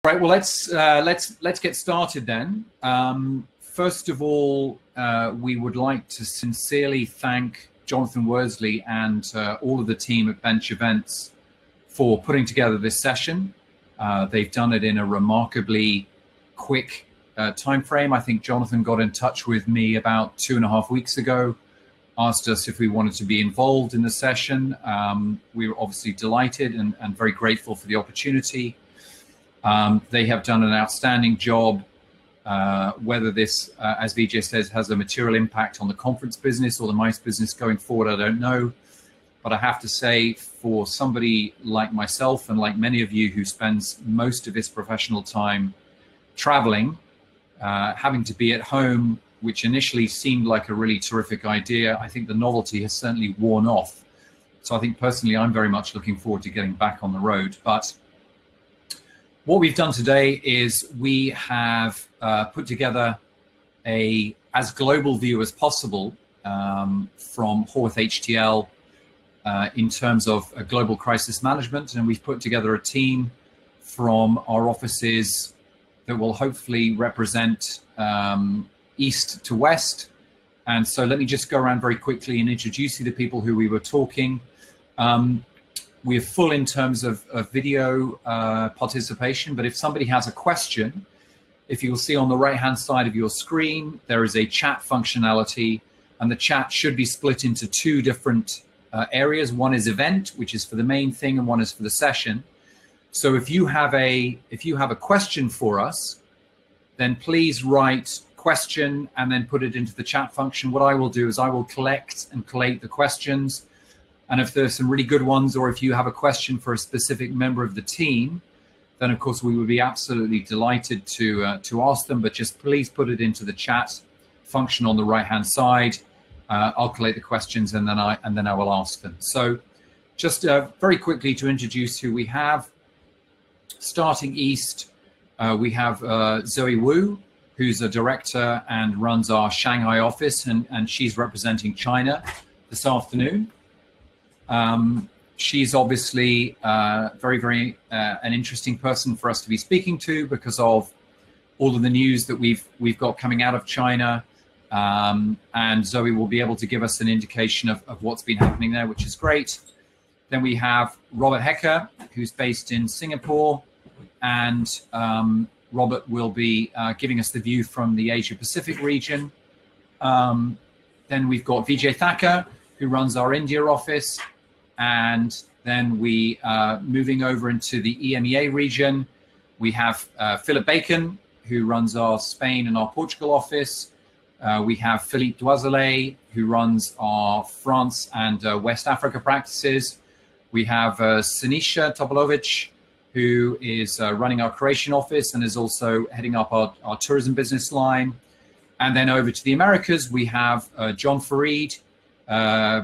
Right. Well, let's get started then. First of all, we would like to sincerely thank Jonathan Worsley and all of the team at Bench Events for putting together this session. They've done it in a remarkably quick time frame. I think Jonathan got in touch with me about 2.5 weeks ago, asked us if we wanted to be involved in the session. We were obviously delighted and very grateful for the opportunity. They have done an outstanding job. Whether this, as Vijay says, has a material impact on the conference business or the MICE business going forward, I don't know. But I have to say, for somebody like myself and like many of you who spends most of his professional time traveling, having to be at home, which initially seemed like a really terrific idea, I think the novelty has certainly worn off. So I think personally, I'm very much looking forward to getting back on the road. But what we've done today is we have put together as global view as possible from Horwath HTL in terms of a global crisis management. And we've put together a team from our offices that will hopefully represent east to west. And so let me just go around very quickly and introduce you to people who we were talking. We're full in terms of video participation, but if somebody has a question, if you'll see on the right-hand side of your screen, there is a chat functionality, and the chat should be split into two different areas. One is event, which is for the main thing, and one is for the session. So if you have a question for us, then please write question and then put it into the chat function. What I will do is I will collect and collate the questions. And if there's some really good ones, or if you have a question for a specific member of the team, then of course we would be absolutely delighted to ask them. But just please put it into the chat function on the right-hand side. I'll collate the questions and then I will ask them. So just very quickly to introduce who we have. Starting east, we have Zoe Wu, who's a director and runs our Shanghai office, and she's representing China this afternoon. She's obviously very an interesting person for us to be speaking to because of all of the news that we've got coming out of China, and Zoe will be able to give us an indication of what's been happening there, which is great. Then we have Robert Hecker, who's based in Singapore, and Robert will be giving us the view from the Asia Pacific region. Then we've got Vijay Thacker, who runs our India office. And then we moving over into the EMEA region, we have Philippe Bacon, who runs our Spain and our Portugal office. We have Philippe Doizelet, who runs our France and West Africa practices. We have Sinisa Topalovic, who is running our Croatian office and is also heading up our tourism business line. And then over to the Americas, we have John Fareed,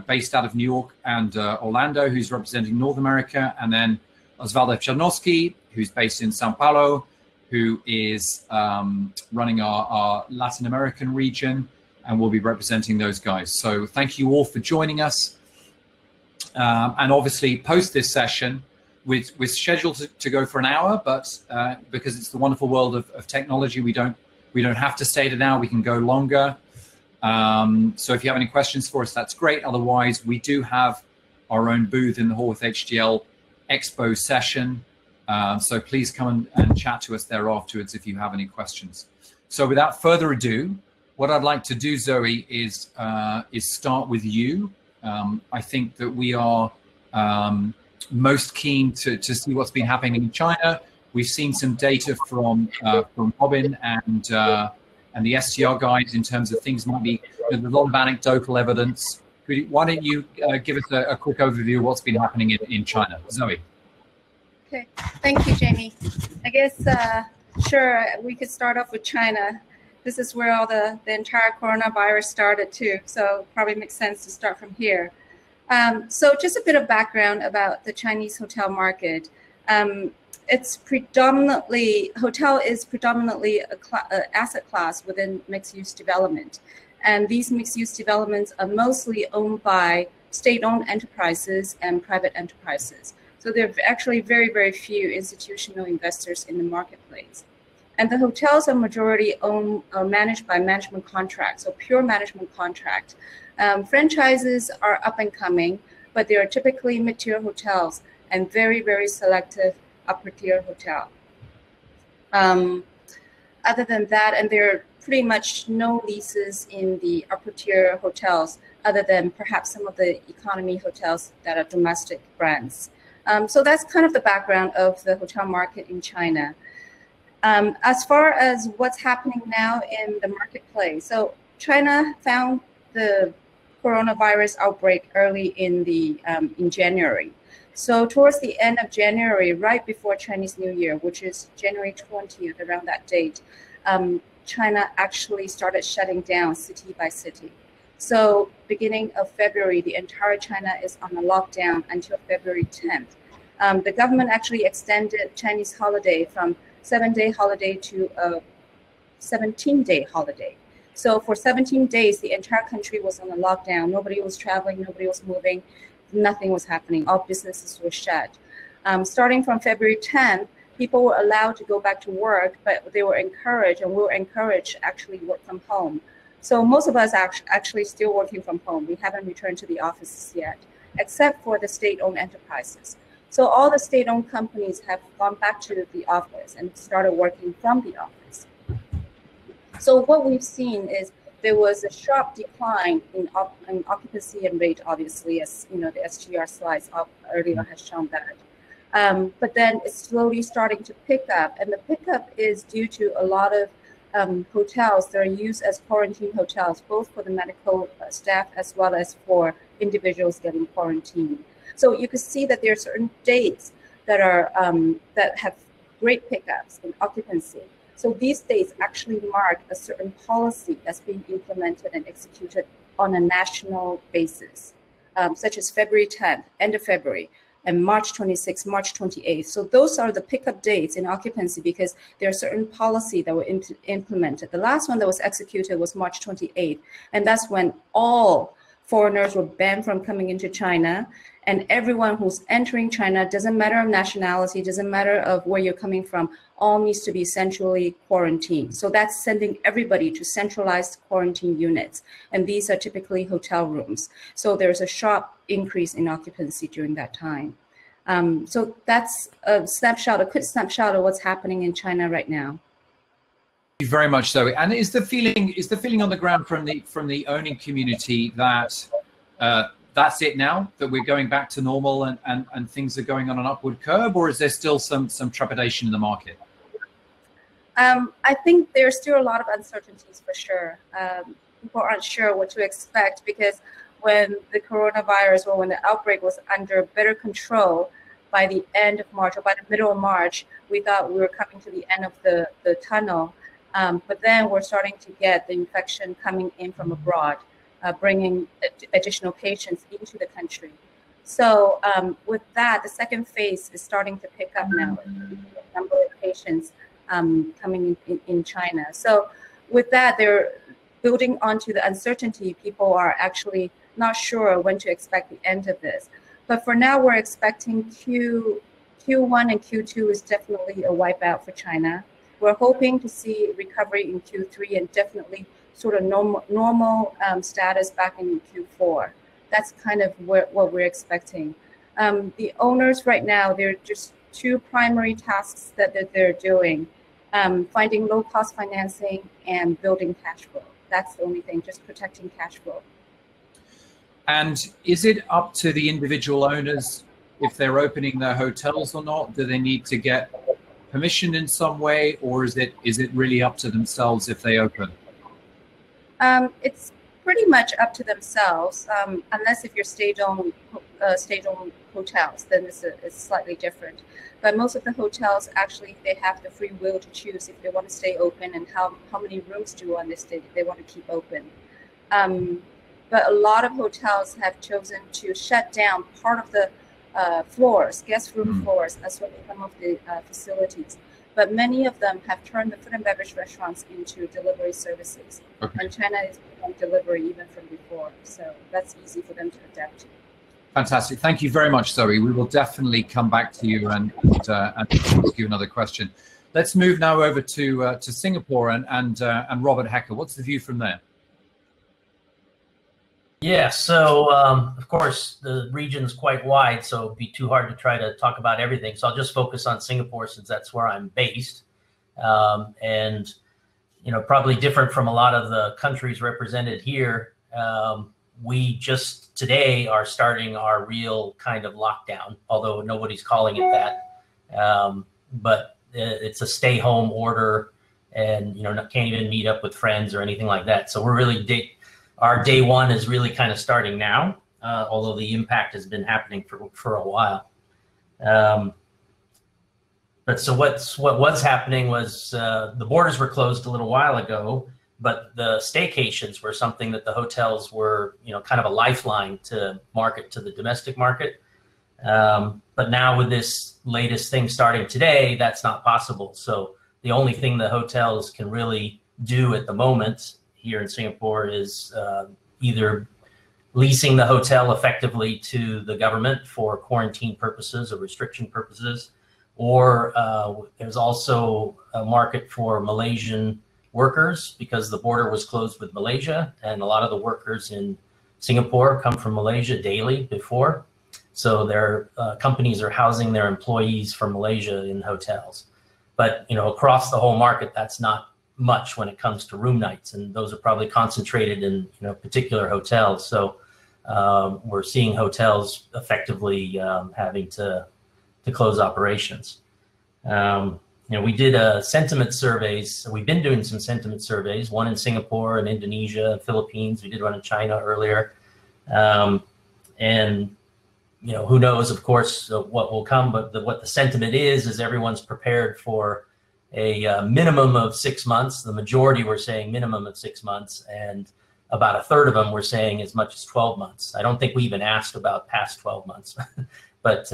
based out of New York and Orlando, who's representing North America, and then Osvaldo Chudnobsky, who's based in Sao Paulo, who is running our Latin American region, and will be representing those guys. So thank you all for joining us. And obviously, post this session, we're scheduled to go for an hour, but because it's the wonderful world of technology, we don't have to stay to an hour. We can go longer. So if you have any questions for us, that's great. Otherwise, we do have our own booth in the Horwath HTL Expo session. So please come and chat to us there afterwards if you have any questions. So without further ado, what I'd like to do, Zoe, is start with you. I think that we are most keen to see what's been happening in China. We've seen some data from Robin and the STR guys in terms of things might be, there's a lot of anecdotal evidence. Why don't you give us a quick overview of what's been happening in China? Zoe. Okay, thank you, Jamie. I guess, sure, we could start off with China. This is where all the entire coronavirus started too, so probably makes sense to start from here. So just a bit of background about the Chinese hotel market. It's predominantly, hotel is predominantly an asset class within mixed-use development. And these mixed-use developments are mostly owned by state-owned enterprises and private enterprises. So there are actually very, very few institutional investors in the marketplace. And the hotels are majority owned or managed by management contracts, so pure management contract. Franchises are up and coming, but they are typically mid-tier hotels and very, very selective upper-tier hotel. Other than that, and there are pretty much no leases in the upper-tier hotels, other than perhaps some of the economy hotels that are domestic brands. So that's kind of the background of the hotel market in China. As far as what's happening now in the marketplace, so China found the coronavirus outbreak early in January. So towards the end of January, right before Chinese New Year, which is January 20th, around that date, China actually started shutting down city by city. So beginning of February, the entire China is on a lockdown until February 10th. The government actually extended Chinese holiday from 7-day holiday to a 17-day holiday. So for 17 days, the entire country was on a lockdown. Nobody was traveling, nobody was moving, nothing was happening. All businesses were shut. Starting from February 10th, people were allowed to go back to work, but they were encouraged, and we were encouraged to actually work from home. So most of us are actually still working from home. We haven't returned to the offices yet, except for the state-owned enterprises. So all the state-owned companies have gone back to the office and started working from the office. So what we've seen is there was a sharp decline in occupancy and rate, obviously, as you know, the SGR slides up earlier has shown that. But then it's slowly starting to pick up, and the pickup is due to a lot of hotels that are used as quarantine hotels, both for the medical staff as well as for individuals getting quarantined. So you can see that there are certain dates that are that have great pickups in occupancy. So these dates actually mark a certain policy that's being implemented and executed on a national basis, such as February 10th, end of February, and March 26th, March 28th. So those are the pickup dates in occupancy because there are certain policy that were implemented. The last one that was executed was March 28th, and that's when all foreigners were banned from coming into China, and everyone who's entering China, doesn't matter of nationality, doesn't matter of where you're coming from, all needs to be centrally quarantined. So that's sending everybody to centralized quarantine units, and these are typically hotel rooms. So there's a sharp increase in occupancy during that time. So that's a snapshot, a quick snapshot of what's happening in China right now. Thank you very much, Zoe. And is the feeling on the ground from the owning community that that's it now, that we're going back to normal and things are going on an upward curve, or is there still some trepidation in the market? I think there's still a lot of uncertainties for sure. People aren't sure what to expect because when the coronavirus or when the outbreak was under better control by the end of March or by the middle of March, we thought we were coming to the end of the tunnel. But then we're starting to get the infection coming in from abroad, bringing additional patients into the country. So with that, the second phase is starting to pick up now, the number of patients coming in China. So with that, they're building onto the uncertainty. People are actually not sure when to expect the end of this. But for now, we're expecting Q1 and Q2 is definitely a wipeout for China. We're hoping to see recovery in Q3 and definitely sort of normal status back in Q4. That's kind of what we're expecting. The owners right now, they're just two primary tasks that they're doing, finding low-cost financing and building cash flow. That's the only thing, just protecting cash flow. And is it up to the individual owners if they're opening their hotels or not? Do they need to get permission in some way, or is it really up to themselves if they open? It's pretty much up to themselves, unless if you're state-owned hotels, then it's slightly different. But most of the hotels actually they have the free will to choose if they want to stay open and how many rooms do on this day they want to keep open. But a lot of hotels have chosen to shut down part of the floors, guest room floors, as well as some of the facilities. But many of them have turned the food and beverage restaurants into delivery services. Okay. And China is on delivery even from before, so that's easy for them to adapt to. Fantastic. Thank you very much, Zoe. We will definitely come back to you and ask you another question. Let's move now over to Singapore and Robert Hecker. What's the view from there? Yeah, so of course the region's quite wide, so it'd be too hard to try to talk about everything. So I'll just focus on Singapore since that's where I'm based. And you know, probably different from a lot of the countries represented here. We just today are starting our real kind of lockdown, although nobody's calling it that. But it's a stay home order, and you know, can't even meet up with friends or anything like that. So we're really our day one is really kind of starting now, although the impact has been happening for a while. But so what was happening was the borders were closed a little while ago, but the staycations were something that the hotels were, you know, kind of a lifeline to market to the domestic market. But now with this latest thing starting today, that's not possible. So the only thing the hotels can really do at the moment here in Singapore is either leasing the hotel effectively to the government for quarantine purposes or restriction purposes, or there's also a market for Malaysian workers because the border was closed with Malaysia, and a lot of the workers in Singapore come from Malaysia daily before. So their companies are housing their employees from Malaysia in hotels. But you know, across the whole market, that's not much when it comes to room nights, and those are probably concentrated in, you know, particular hotels. So we're seeing hotels effectively having to close operations. You know, we did sentiment surveys. We've been doing some sentiment surveys, one in Singapore and Indonesia, Philippines. We did one in China earlier. And, you know, who knows, of course, what will come, but what the sentiment is everyone's prepared for a minimum of 6 months. The majority were saying minimum of 6 months, and about a third of them were saying as much as 12 months. I don't think we even asked about past 12 months, but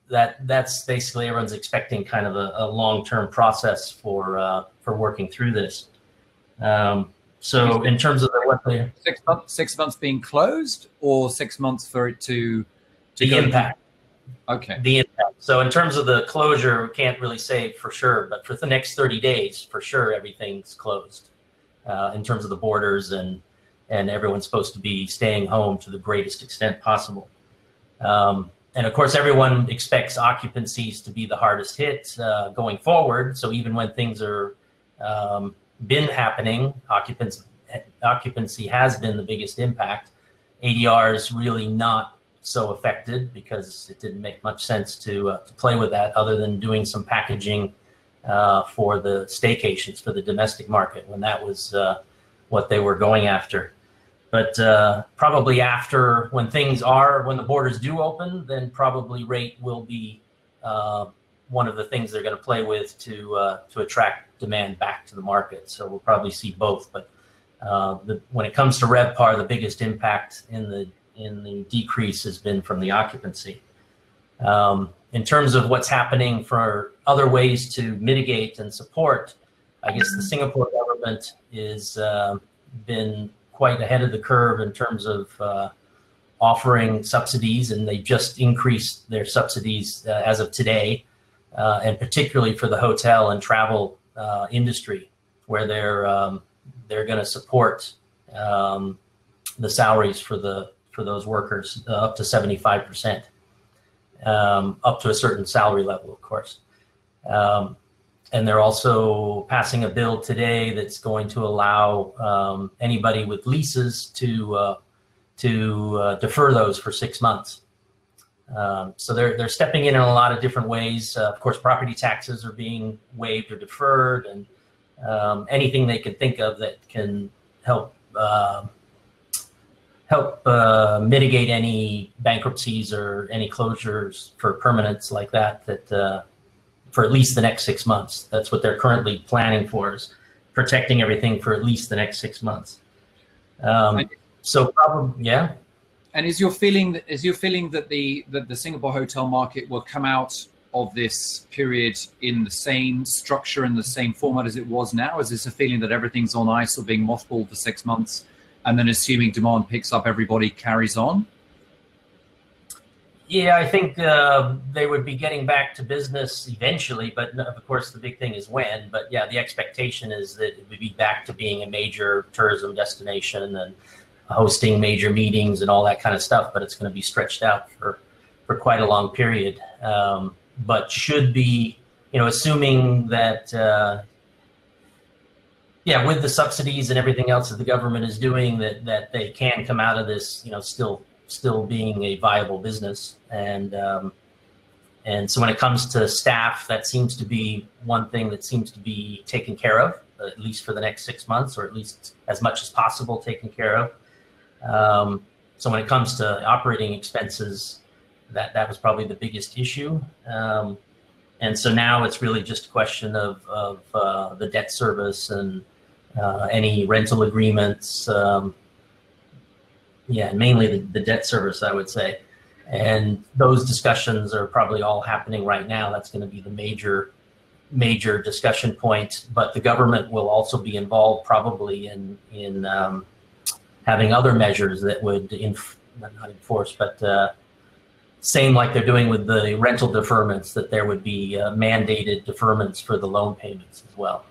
that's basically everyone's expecting kind of a long-term process for working through this. So in terms of what the 6 months being closed, or 6 months for it to the impact. Okay. The impact. So in terms of the closure, we can't really say for sure, but for the next 30 days, for sure, everything's closed in terms of the borders, and everyone's supposed to be staying home to the greatest extent possible. And of course, everyone expects occupancies to be the hardest hit going forward. So even when things are been happening, occupancy has been the biggest impact. ADR is really not so affected because it didn't make much sense to play with that other than doing some packaging for the staycations for the domestic market when that was what they were going after. But probably after when the borders do open, then probably rate will be one of the things they're going to play with to attract demand back to the market. So we'll probably see both. But when it comes to RevPAR, the biggest impact in the decrease has been from the occupancy. In terms of what's happening for other ways to mitigate and support, I guess the Singapore government is been quite ahead of the curve in terms of offering subsidies, and they just increased their subsidies as of today, and particularly for the hotel and travel industry, where they're going to support the salaries for those workers up to 75%, up to a certain salary level, of course. And they're also passing a bill today that's going to allow anybody with leases to defer those for 6 months. So they're stepping in a lot of different ways. Of course, property taxes are being waived or deferred, and anything they could think of that can help mitigate any bankruptcies or any closures for permanents like that for at least the next 6 months. That's what they're currently planning for, is protecting everything for at least the next 6 months. So probably, yeah. And is your feeling that the Singapore hotel market will come out of this period in the same structure and the same format as it was now? Is this a feeling that everything's on ice or being mothballed for 6 months, and then assuming demand picks up, everybody carries on? Yeah, I think they would be getting back to business eventually, but of course the big thing is when. But yeah, the expectation is that it would be back to being a major tourism destination and hosting major meetings and all that kind of stuff. But it's going to be stretched out for quite a long period. But should be, assuming that, yeah, with the subsidies and everything else that the government is doing, that they can come out of this, still being a viable business. And so when it comes to staff, that seems to be one thing that seems to be taken care of, at least for the next 6 months, or at least as much as possible taken care of. So when it comes to operating expenses, that was probably the biggest issue. And so now it's really just a question of the debt service and any rental agreements. Yeah, mainly the debt service, I would say. And those discussions are probably all happening right now. That's going to be the major discussion point. But the government will also be involved probably in having other measures that would, not enforce, but same like they're doing with the rental deferments, that there would be mandated deferments for the loan payments as well.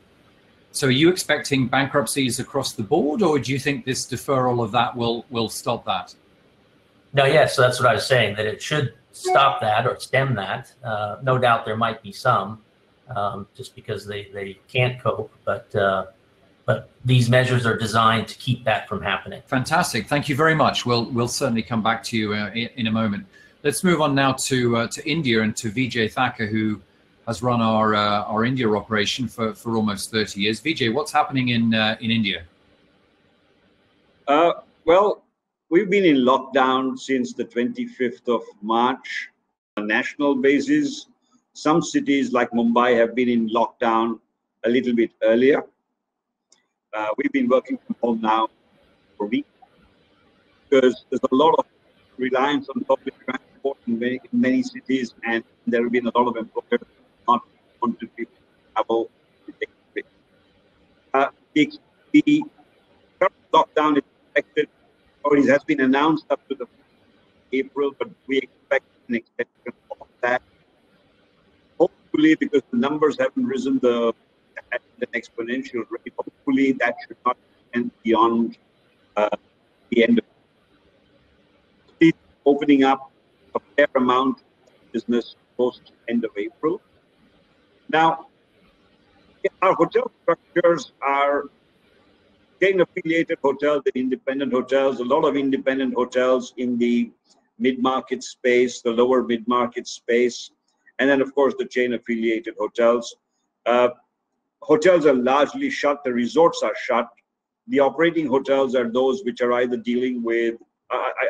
So are you expecting bankruptcies across the board, or do you think this deferral of that will stop that? No, yes, so that's what I was saying, that it should stop that or stem that. No doubt there might be some, just because they can't cope, but these measures are designed to keep that from happening. Fantastic, thank you very much. We'll certainly come back to you in a moment. Let's move on now to India and to Vijay Thacker, who has run our India operation for almost 30 years. Vijay, what's happening in India? Well, we've been in lockdown since the 25th of March on a national basis. Some cities like Mumbai have been in lockdown a little bit earlier. We've been working from home now for weeks because there's a lot of reliance on public transport in many cities, and there have been a lot of employers not want to travel to take place. The current lockdown is expected, or it has been announced up to the April, but we expect an extension of that. Hopefully, because the numbers haven't risen at an exponential rate, hopefully that should not extend beyond the end of it. Opening up a fair amount of business post end of April. Now, our hotel structures are chain-affiliated hotels and independent hotels. A lot of independent hotels in the mid-market space, the lower mid-market space, and then of course the chain-affiliated hotels. Hotels are largely shut. The resorts are shut. The operating hotels are those which are either dealing with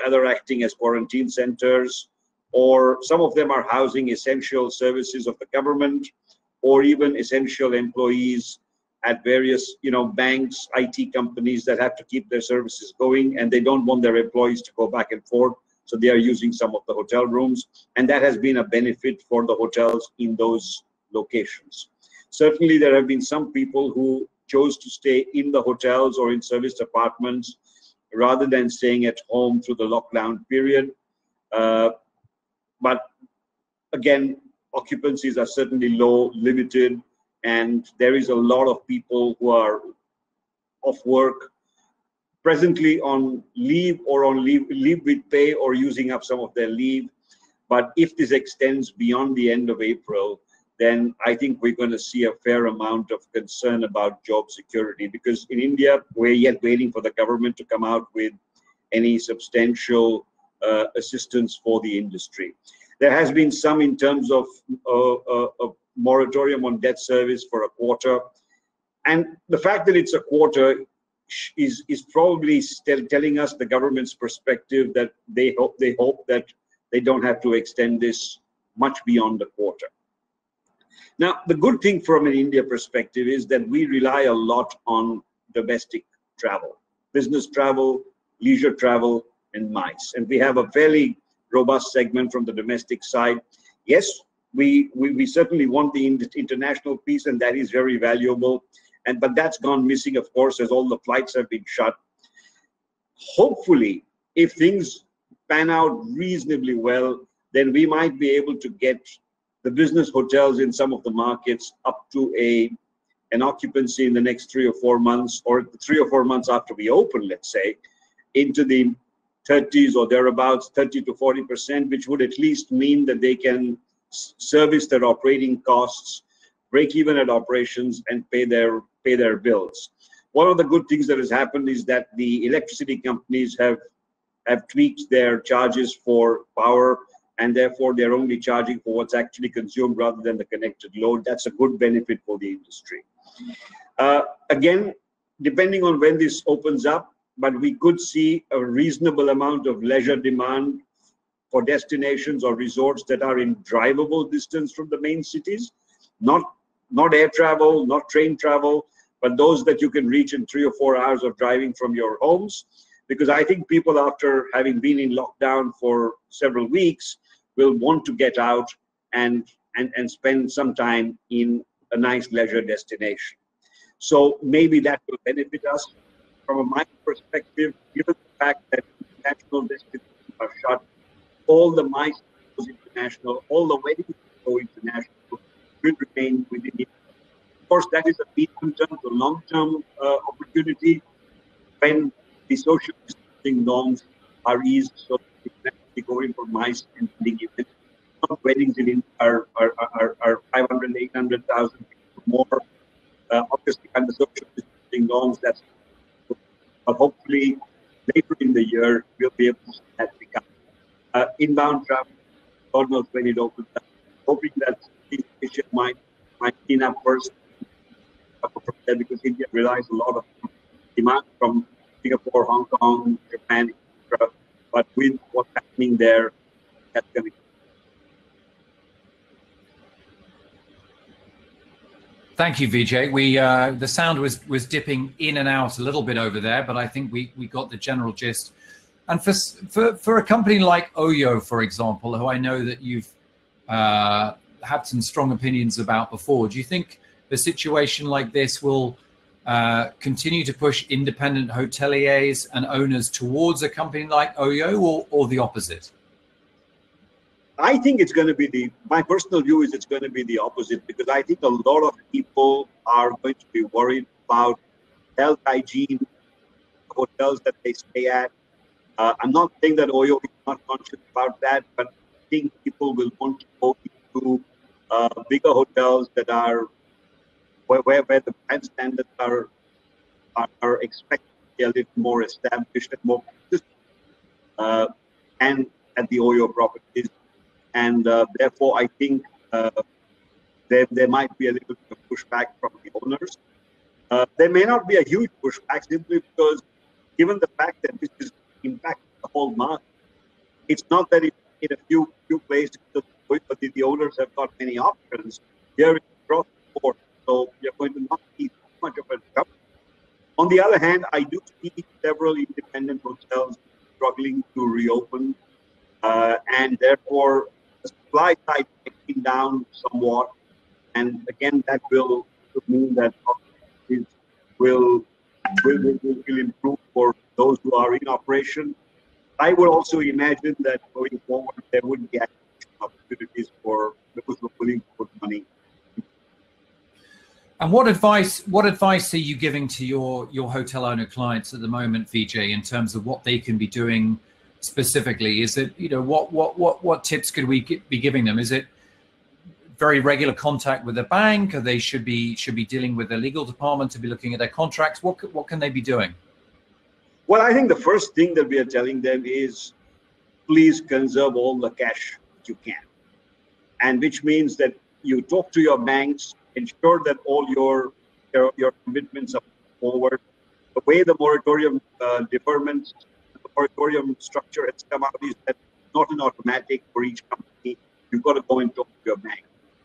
either acting as quarantine centers, or some of them are housing essential services of the government, or even essential employees at various, banks, IT companies that have to keep their services going, and they don't want their employees to go back and forth. So they are using some of the hotel rooms, and that has been a benefit for the hotels in those locations. Certainly, there have been some people who chose to stay in the hotels or in service apartments rather than staying at home through the lockdown period. But again, occupancies are certainly low, limited, and there is a lot of people who are off work, presently on leave or on leave with pay, or using up some of their leave. But if this extends beyond the end of April, then I think we're going to see a fair amount of concern about job security, because in India, we're yet waiting for the government to come out with any substantial assistance for the industry. There has been some in terms of a moratorium on debt service for a quarter. And the fact that it's a quarter is probably still telling us the government's perspective that they hope that they don't have to extend this much beyond a quarter. Now, the good thing from an India perspective is that we rely a lot on domestic travel, business travel, leisure travel, and MICE. And we have a fairly robust segment from the domestic side. Yes, we certainly want the international piece, and that is very valuable. But that's gone missing, of course, as all the flights have been shut. Hopefully, if things pan out reasonably well, then we might be able to get the business hotels in some of the markets up to an occupancy in the next 3 or 4 months, or 3 or 4 months after we open, let's say, into the 30s or thereabouts, 30 to 40%, which would at least mean that they can service their operating costs, break even at operations, and pay their bills. One of the good things that has happened is that the electricity companies have tweaked their charges for power, and therefore they're only charging for what's actually consumed rather than the connected load. That's a good benefit for the industry. Again, depending on when this opens up, but we could see a reasonable amount of leisure demand for destinations or resorts that are in drivable distance from the main cities, not air travel, not train travel, but those that you can reach in 3 or 4 hours of driving from your homes. Because I think people, after having been in lockdown for several weeks, will want to get out and spend some time in a nice leisure destination. So maybe that will benefit us. From my perspective, given the fact that international destinations are shut, all the MICE goes international, all the weddings go international, will remain within it. Of course, that is a medium-term to long-term opportunity when the social distancing norms are eased, so we can actually go in for MICE and big events. Weddings in India are 500, 800,000 people more. Obviously, under social distancing norms, that's. But hopefully, later in the year, we'll be able to see that pick up. Inbound travel, God knows when it opens up. Hoping that Asia might clean up first, because India relies a lot of demand from Singapore, Hong Kong, Japan, etc. But with what's happening there, that's going to. Thank you, Vijay. The sound was dipping in and out a little bit over there, but I think we got the general gist. And for a company like Oyo, for example, who I know that you've had some strong opinions about before, do you think a situation like this will continue to push independent hoteliers and owners towards a company like Oyo, or the opposite? I think it's going to be my personal view is it's going to be the opposite, because I think a lot of people are going to be worried about health hygiene, hotels that they stay at. I'm not saying that Oyo is not conscious about that, but I think people will want to go into bigger hotels that are where the brand standards are expected to be a little more established and more consistent, and at the Oyo properties. And therefore, I think there might be a little bit of pushback from the owners. There may not be a huge pushback, simply because, given the fact that this is impacting the whole market, it's not that in a few places the owners have got many options. Here it's across the board, so you're going to not see too much of a jump. On the other hand, I do see several independent hotels struggling to reopen, and therefore the supply side taking down somewhat, and again that will mean that occupancies will improve for those who are in operation. I would also imagine that going forward there would be opportunities for those who are willing to put money. And what advice are you giving to your hotel owner clients at the moment, Vijay, in terms of what they can be doing specifically? Is it, what tips could we be giving them? Is it very regular contact with the bank, or they should be dealing with their legal department to be looking at their contracts? What can they be doing? Well, I think the first thing that we are telling them is, please conserve all the cash that you can, and which means that you talk to your banks, ensure that all your commitments are forward. The way the moratorium deferment, the moratorium structure has come out is that it's not an automatic for each company. You've got to go and talk to your bank.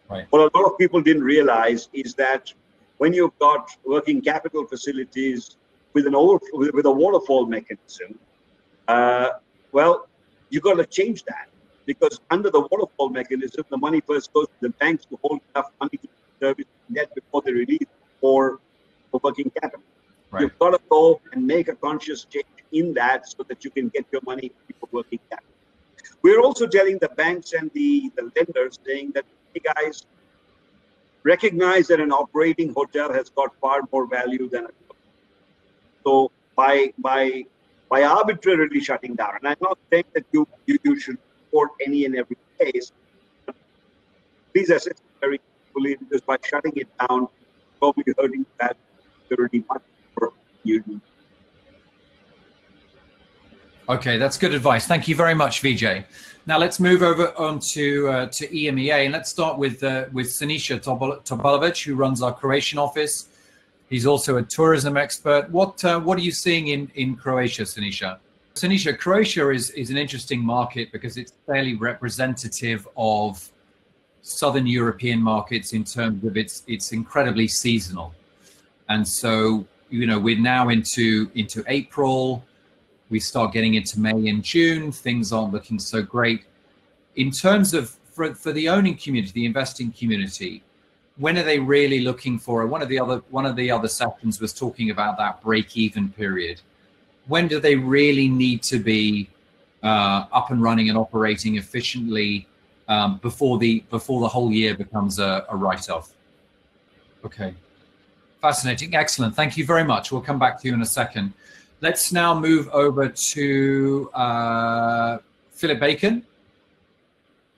Right. What a lot of people didn't realize is that when you've got working capital facilities with a waterfall mechanism, well, you've got to change that, because under the waterfall mechanism, the money first goes to the banks to hold enough money to service debt before they release for working capital. Right. You've got to go and make a conscious change in that so that you can get your money for working capital. We're also telling the banks and the lenders, saying that, hey guys, recognize that an operating hotel has got far more value than a so by arbitrarily shutting down, and I'm not saying that you should report any and every case, but please assess it very carefully, because by shutting it down, probably hurting that security much more you do. Okay, that's good advice. Thank you very much, Vijay. Now let's move over on to EMEA, and let's start with Sinisa Topalovic, who runs our Croatian office. He's also a tourism expert. What are you seeing in Croatia, Sinisa? Sinisa, Croatia is an interesting market because it's fairly representative of Southern European markets in terms of it's incredibly seasonal, and so we're now into April. We start getting into May and June. Things aren't looking so great. In terms of for the owning community, the investing community, when are they really looking for? One of the other sessions was talking about that break-even period. When do they really need to be up and running and operating efficiently before the whole year becomes a write-off? Okay, fascinating, excellent. Thank you very much. We'll come back to you in a second. Let's now move over to Philippe Bacon.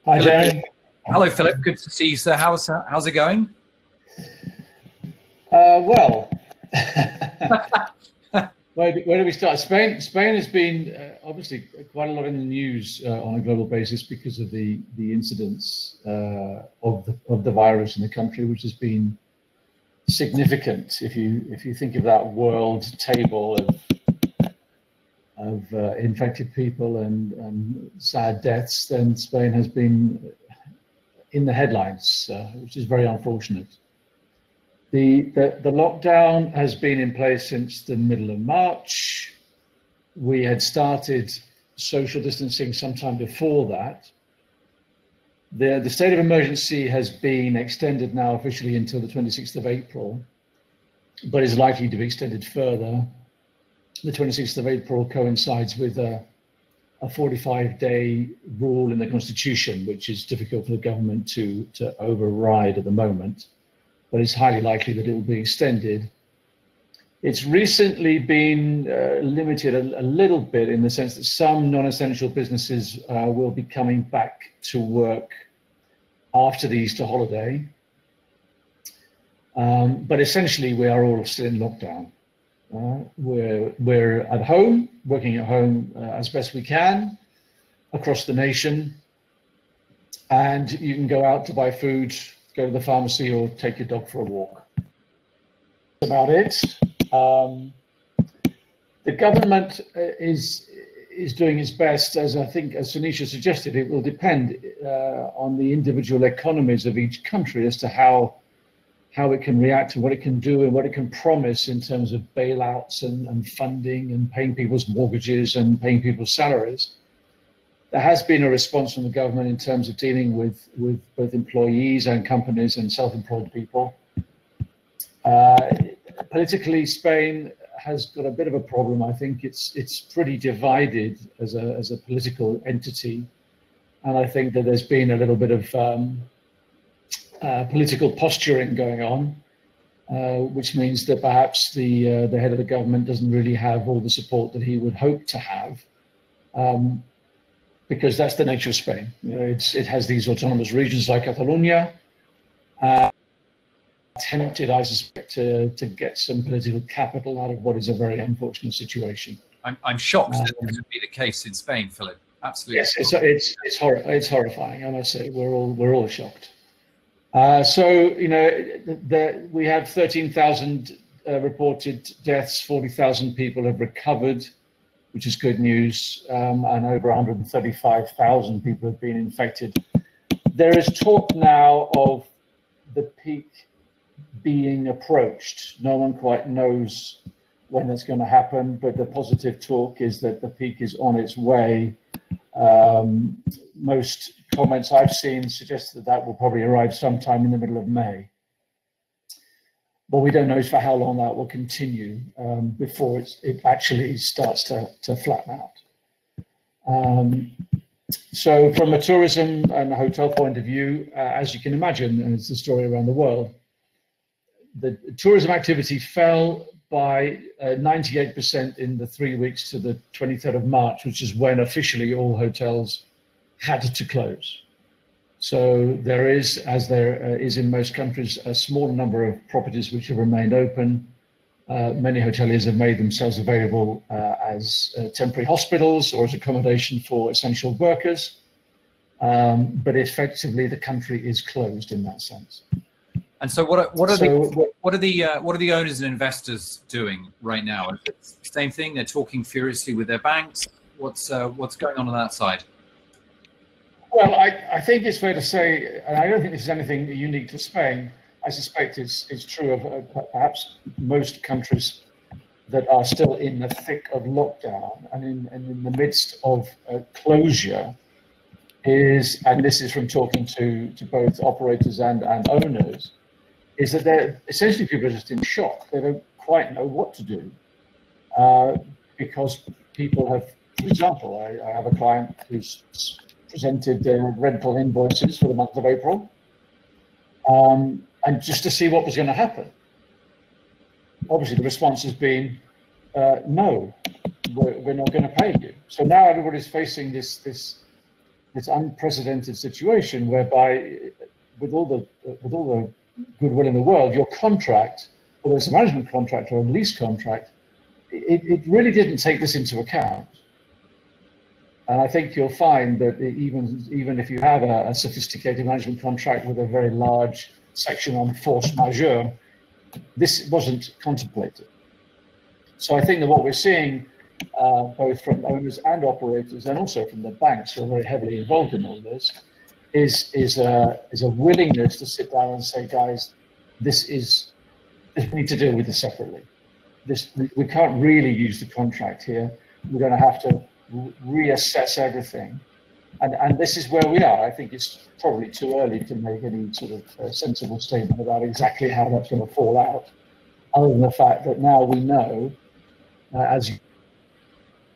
Hi, Jerry. Hello, Philip. Good to see you, sir. How's it going? Well, where do we start? Spain has been obviously quite a lot in the news on a global basis because of the incidence of the virus in the country, which has been significant. If you think of that world table of infected people and sad deaths, then Spain has been in the headlines, which is very unfortunate. The lockdown has been in place since the middle of March. We had started social distancing sometime before that. The state of emergency has been extended now officially until the 26th of April, but is likely to be extended further. The 26th of April coincides with a 45-day rule in the Constitution, which is difficult for the government to override at the moment, but it's highly likely that it will be extended. It's recently been limited a little bit in the sense that some non-essential businesses will be coming back to work after the Easter holiday. But essentially, we are all still in lockdown. We're at home, working at home as best we can across the nation, and you can go out to buy food, go to the pharmacy, or take your dog for a walk. That's about it. The government is doing its best, as I think, as Sinisa suggested. It will depend on the individual economies of each country as to how it can react and what it can do and what it can promise in terms of bailouts and funding and paying people's mortgages and paying people's salaries. There has been a response from the government in terms of dealing with both employees and companies and self-employed people. Politically, Spain has got a bit of a problem. I think it's pretty divided as a political entity, and I think that there's been a little bit of political posturing going on, which means that perhaps the head of the government doesn't really have all the support that he would hope to have, because that's the nature of Spain. It has these autonomous regions like Catalonia, attempted, I suspect, to get some political capital out of what is a very unfortunate situation. I'm shocked that this would be the case in Spain, Philip. Absolutely. Yes, it's horrifying. I must say, we're all shocked. So we have 13,000 reported deaths. 40,000 people have recovered, which is good news, and over 135,000 people have been infected. There is talk now of the peak being approached. No one quite knows when that's going to happen, but the positive talk is that the peak is on its way. Most comments I've seen suggest that will probably arrive sometime in the middle of May. But we don't know for how long that will continue before it actually starts to flatten out. So from a tourism and a hotel point of view, as you can imagine, and it's the story around the world, the tourism activity fell by 98% in the 3 weeks to the 23rd of March, which is when officially all hotels had to close. So there is, as there is in most countries, a small number of properties which have remained open. Many hoteliers have made themselves available as temporary hospitals or as accommodation for essential workers. But effectively, the country is closed in that sense. And so, what are the owners and investors doing right now? It's the same thing. They're talking furiously with their banks. What's going on that side? Well, I think it's fair to say, and I don't think this is anything unique to Spain. I suspect it's true of perhaps most countries that are still in the thick of lockdown and in the midst of closure. And this is from talking to both operators and owners, is that they're essentially, people are just in shock. They don't quite know what to do because people have, for example, I have a client who's presented their rental invoices for the month of April, and just to see what was going to happen. Obviously, the response has been, no, we're not going to pay you. So now everybody's facing this unprecedented situation whereby, with all the goodwill in the world, your contract, whether it's a management contract or a lease contract, it really didn't take this into account. And I think you'll find that even if you have a sophisticated management contract with a very large section on force majeure, this wasn't contemplated. So I think that what we're seeing, both from owners and operators, and also from the banks who are very heavily involved in all this, is a willingness to sit down and say, guys, we need to deal with this separately. We can't really use the contract here. We're going to have to reassess everything, and this is where we are. I think it's probably too early to make any sort of sensible statement about exactly how that's going to fall out, other than the fact that now we know, as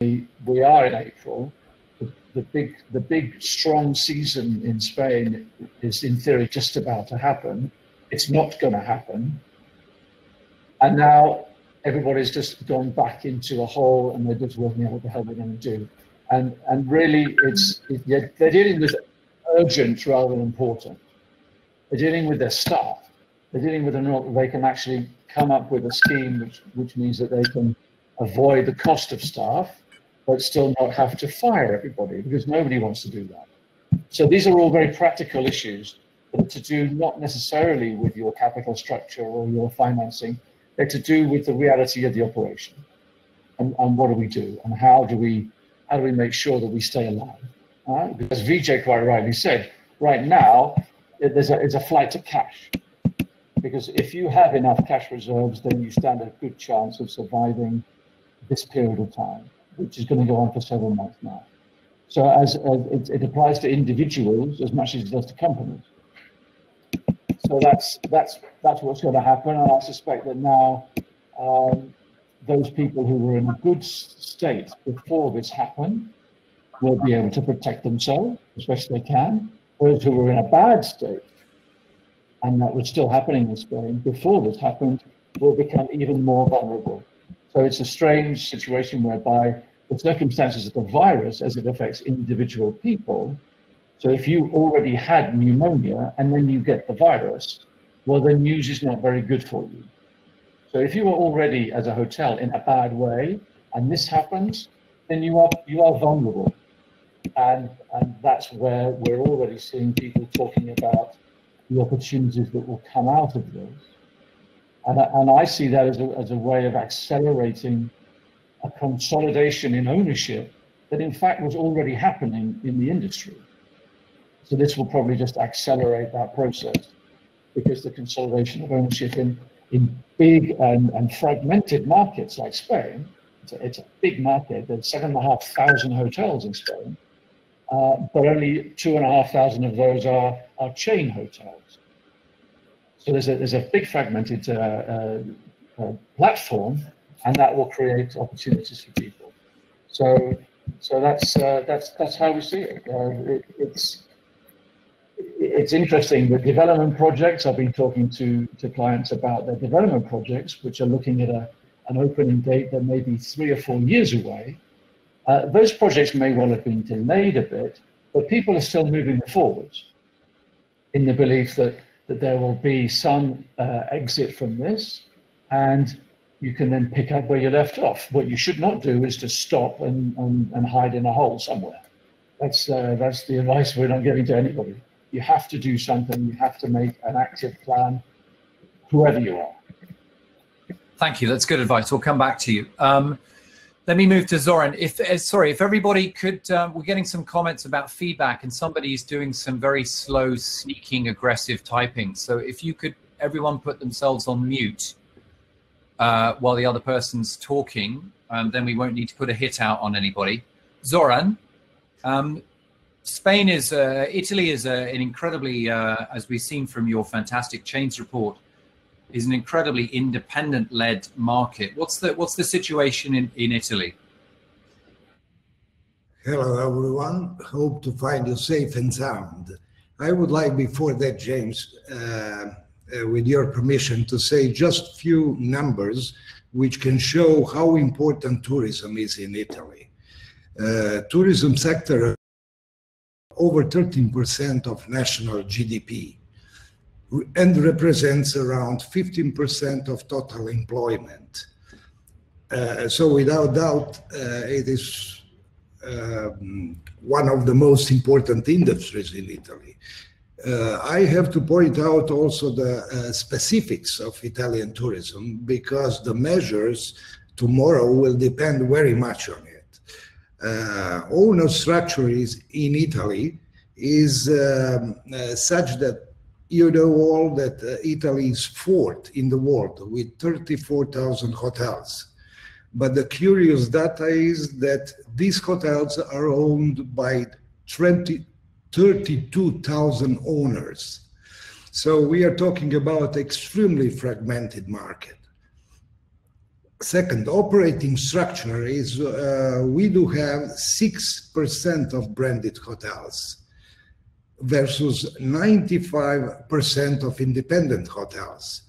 we are in April, the big strong season in Spain is in theory just about to happen. It's not going to happen, and now everybody's just gone back into a hole and they're just working out what the hell they're going to do. And really, they're dealing with urgent rather than important. They're dealing with their staff. They're dealing with they can actually come up with a scheme which means that they can avoid the cost of staff, but still not have to fire everybody, because nobody wants to do that. So these are all very practical issues that are to do not necessarily with your capital structure or your financing. They're to do with the reality of the operation, and what do we do, and how do we make sure that we stay alive? Because Vijay quite rightly said, right now there's a flight to cash, because if you have enough cash reserves, then you stand a good chance of surviving this period of time, which is going to go on for several months now. So it applies to individuals as much as it does to companies. So that's what's going to happen, and I suspect that now those people who were in a good state before this happened will be able to protect themselves as best they can. Those who were in a bad state, and that was still happening in Spain before this happened, will become even more vulnerable. So it's a strange situation whereby the circumstances of the virus, as it affects individual people. So if you already had pneumonia and then you get the virus, well, the news is not very good for you. So if you are already, as a hotel, in a bad way, and this happens, then you are vulnerable. And that's where we're already seeing people talking about the opportunities that will come out of this. And I see that as a way of accelerating a consolidation in ownership that in fact was already happening in the industry. So this will probably just accelerate that process, because the consolidation of ownership in big and fragmented markets like Spain, it's a big market. There's 7,500 hotels in Spain, but only 2,500 of those are chain hotels. So there's a big fragmented platform, and that will create opportunities for people. So So that's how we see it. It's interesting that development projects, I've been talking to clients about their development projects, which are looking at an opening date that may be 3 or 4 years away. Those projects may well have been delayed a bit, but people are still moving forward in the belief that there will be some exit from this, and you can then pick up where you left off. What you should not do is to stop and hide in a hole somewhere. That's the advice we're not giving to anybody. You have to do something. You have to make an active plan, whoever you are. Thank you. That's good advice. We'll come back to you. Let me move to Zoran. If everybody could, we're getting some comments about feedback, and somebody's doing some very slow, sneaking, aggressive typing. So if you could, everyone put themselves on mute while the other person's talking, then we won't need to put a hit out on anybody. Zoran, Italy is an incredibly, as we've seen from your fantastic change report, is an incredibly independent-led market. What's the situation in Italy? Hello, everyone. Hope to find you safe and sound. I would like, before that, James, with your permission, to say just few numbers which can show how important tourism is in Italy. Tourism sector over 13% of national GDP and represents around 15% of total employment. So without doubt, it is one of the most important industries in Italy. I have to point out also the specifics of Italian tourism, because the measures tomorrow will depend very much on it. Owner structure in Italy is such that you know all that Italy is fourth in the world with 34,000 hotels. But the curious data is that these hotels are owned by 32,000 owners. So we are talking about extremely fragmented market. Second, operating structure is we do have 6% of branded hotels versus 95% of independent hotels.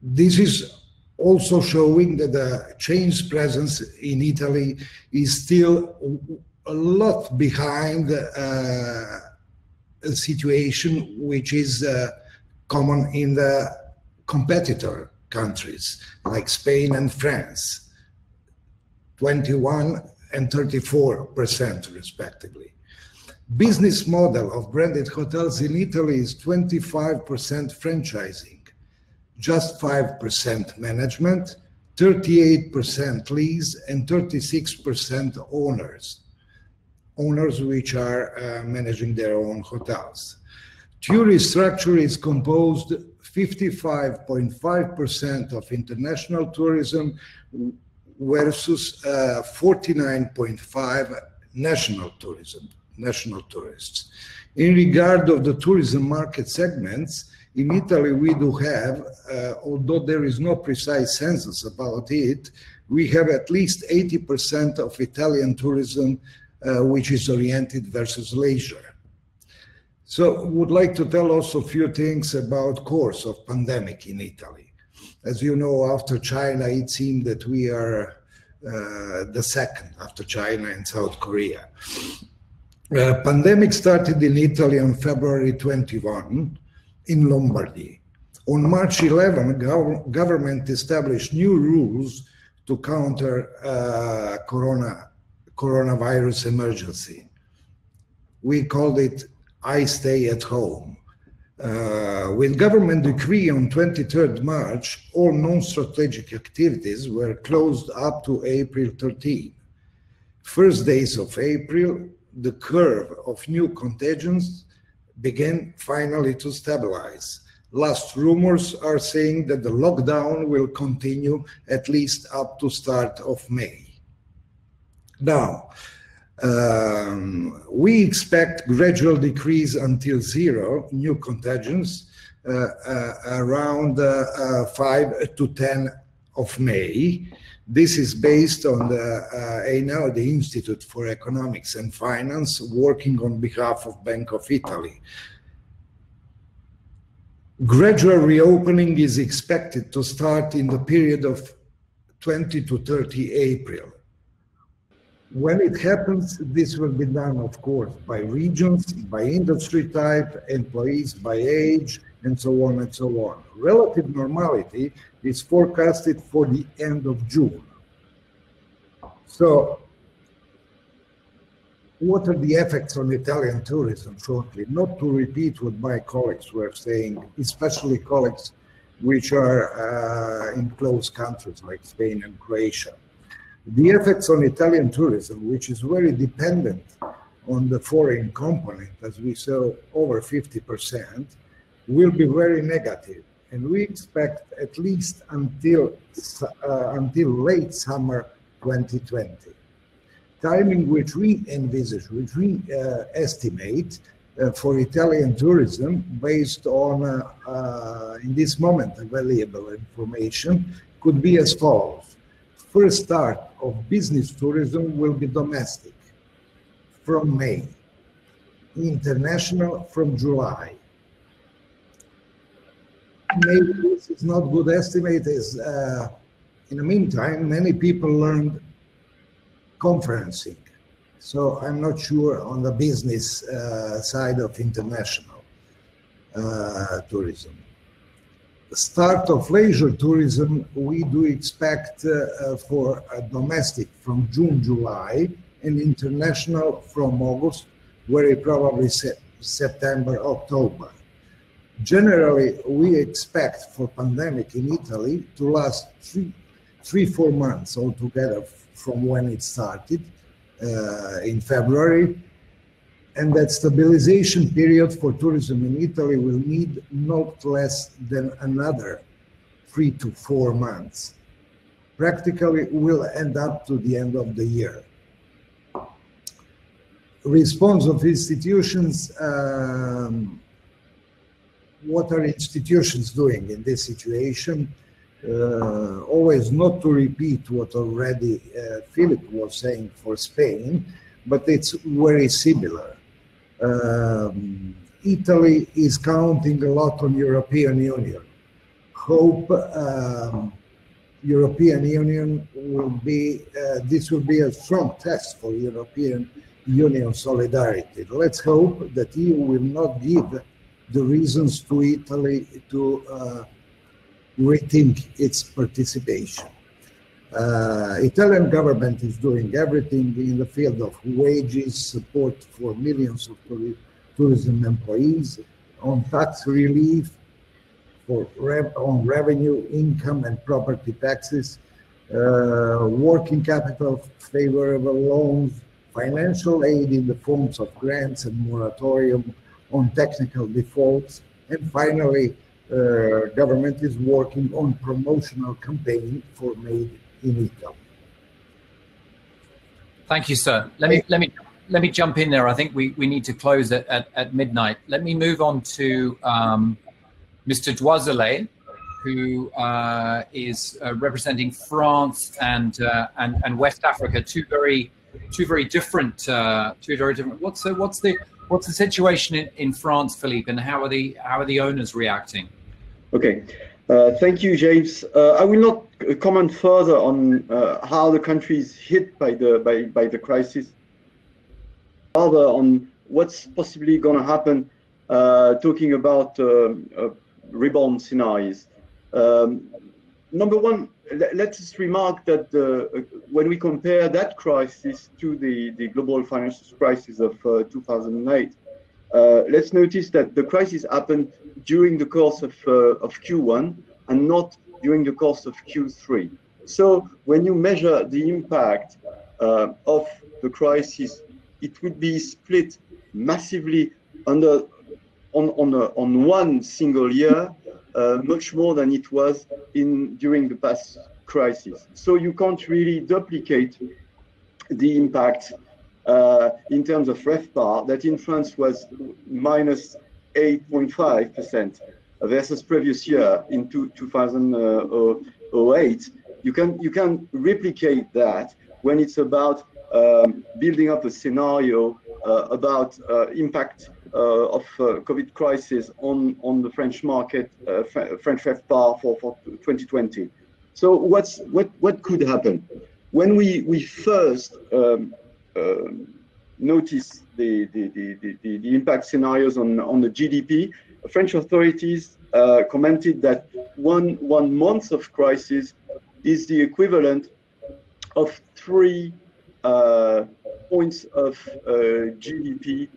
This is also showing that the chain's presence in Italy is still a lot behind a situation which is common in the competitor countries like Spain and France, 21 and 34% respectively. Business model of branded hotels in Italy is 25% franchising, just 5% management, 38% lease, and 36% owners which are managing their own hotels. Tourist structure is composed 55.5% of international tourism versus 49.5% national tourism. National tourists. In regard of the tourism market segments, in Italy we do have, although there is no precise census about it, we have at least 80% of Italian tourism which is oriented versus leisure. So would like to tell also a few things about course of pandemic in Italy. As you know, after China, it seemed that we are the second after China and South Korea. Pandemic started in Italy on February 21 in Lombardy. On March 11, government established new rules to counter coronavirus emergency. We called it I Stay at Home. With government decree on 23rd March, all non-strategic activities were closed up to April 13. First days of April, the curve of new contagions began finally to stabilize. Last rumors are saying that the lockdown will continue at least up to start of May. Now, we expect gradual decrease until 0 new contagions around 5 to 10 of May. This is based on the Institute for Economics and Finance, working on behalf of Bank of Italy. Gradual reopening is expected to start in the period of 20 to 30 April. When it happens, this will be done, of course, by regions, by industry type, employees by age, and so on and so on. Relative normality is forecasted for the end of June. So, what are the effects on Italian tourism shortly? Not to repeat what my colleagues were saying, especially colleagues which are in close countries like Spain and Croatia. The effects on Italian tourism, which is very dependent on the foreign component, as we saw over 50%, will be very negative. And we expect at least until late summer 2020. Timing which we envisage, which we estimate for Italian tourism based on, in this moment, available information, could be as follows. First start of business tourism will be domestic from May, international from July. Maybe this is not good estimate, as in the meantime, many people learned conferencing. So I'm not sure on the business side of international tourism. The start of leisure tourism, we do expect for domestic from June, July, and international from August, very probably September, October. Generally, we expect for pandemic in Italy to last 3-4 months altogether from when it started in February, and that stabilization period for tourism in Italy will need not less than another 3 to 4 months. Practically will end up to the end of the year. Response of institutions, what are institutions doing in this situation? Always not to repeat what already Philippe was saying for Spain, but it's very similar. Italy is counting a lot on European Union. Hope European Union will be, this will be a strong test for European Union solidarity. Let's hope that EU will not give the reasons to Italy to rethink its participation. Italian government is doing everything in the field of wages, support for millions of tourism employees, on tax relief, on revenue, income and property taxes, working capital, favorable loans, financial aid in the forms of grants and moratorium on technical defaults, and finally, government is working on promotional campaign for Made in Italy. Thank you, sir. Let me jump in there. I think we need to close at midnight. Let me move on to Mr. Doizelet, who is representing France and West Africa, two very different. What's the situation in France, Philippe, and how are the owners reacting? Okay, thank you, James. I will not comment further on how the country is hit by the crisis, rather on what's possibly going to happen. Talking about rebound scenarios. Number one, let's remark that when we compare that crisis to the global financial crisis of 2008, let's notice that the crisis happened during the course of Q1 and not during the course of Q3. So when you measure the impact of the crisis, it would be split massively on one single year, much more than it was during the past crisis. So you can't really duplicate the impact in terms of RevPAR, that in France was minus 8.5% versus previous year in 2008. You can replicate that when it's about building up a scenario about impact of COVID crisis on the French market, French FPAR for 2020. So what could happen when we first notice the impact scenarios on the GDP? French authorities commented that one month of crisis is the equivalent of 3 points of GDP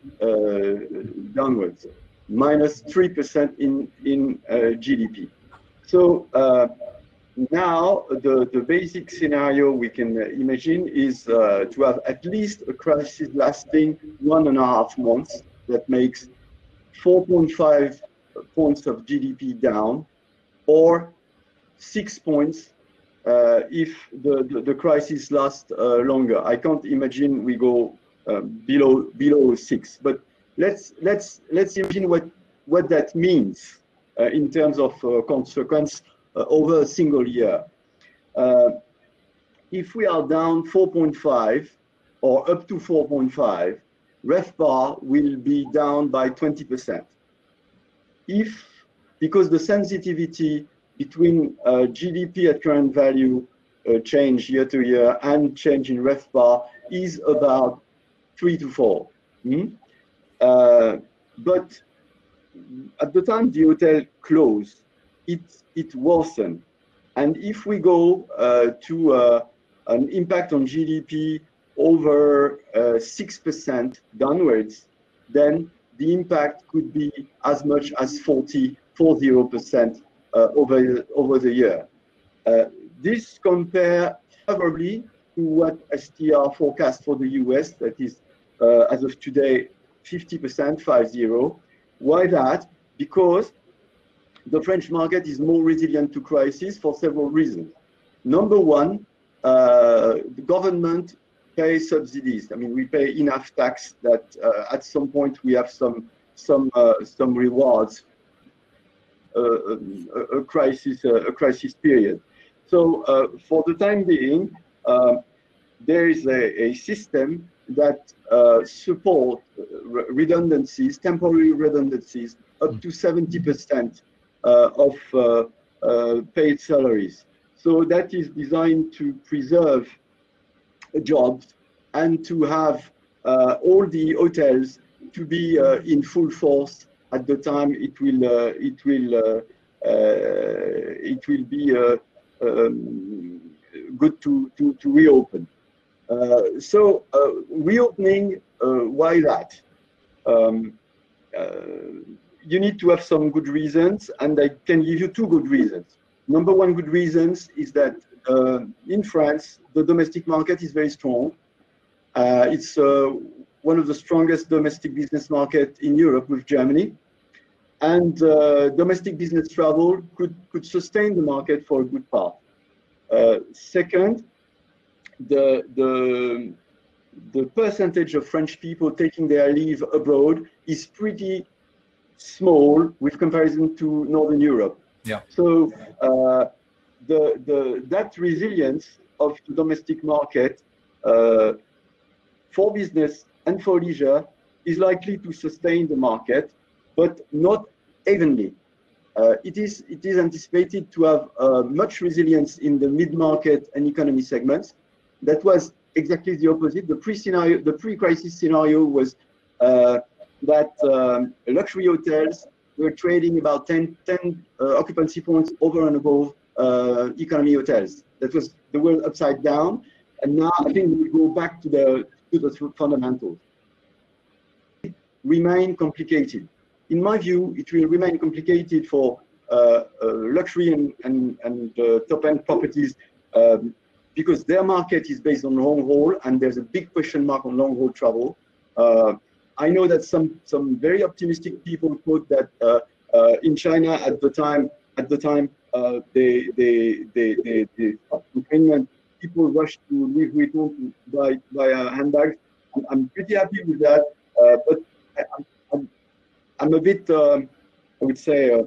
downwards, minus 3% in GDP. So now the basic scenario we can imagine is to have at least a crisis lasting 1.5 months. That makes 4.5 points of GDP down, or 6 points if the crisis lasts longer. I can't imagine we go below 6. But let's imagine what that means in terms of consequence over a single year. If we are down 4.5 or up to 4.5, RevPAR will be down by 20%. Because the sensitivity between GDP at current value change year to year and change in RevPAR is about 3 to 4. But at the time the hotel closed, it worsened. And if we go to an impact on GDP over 6% downwards, then the impact could be as much as 40% over the year. This compares favorably to what STR forecast for the US, that is, as of today, 50%, 50. Why that? Because the French market is more resilient to crisis for several reasons. Number one, the government pays subsidies. I mean, we pay enough tax that at some point we have some rewards. A crisis period. So for the time being, there is a system that support redundancies, temporary redundancies, up to 70% of paid salaries. So that is designed to preserve jobs and to have all the hotels to be in full force at the time it will be good to reopen. So reopening, why that? You need to have some good reasons, and I can give you 2 good reasons. Number one good reasons is that in France, the domestic market is very strong. It's one of the strongest domestic business market in Europe with Germany. And domestic business travel could sustain the market for a good part. Second, the percentage of French people taking their leave abroad is pretty small with comparison to Northern Europe. Yeah. So that resilience of the domestic market for business and for leisure is likely to sustain the market, but not evenly. It is anticipated to have much resilience in the mid-market and economy segments. That was exactly the opposite. The pre-crisis scenario was that luxury hotels were trading about 10 occupancy points over and above economy hotels. That was the world upside down, and now I think we go back to the fundamentals. It remain complicated. In my view, it will remain complicated for luxury and top-end properties because their market is based on long haul, and there's a big question mark on long haul travel. I know that some very optimistic people quote that in China at the time people rushed to Louis Vuitton to buy handbags. I'm pretty happy with that, but I'm a bit, I would say,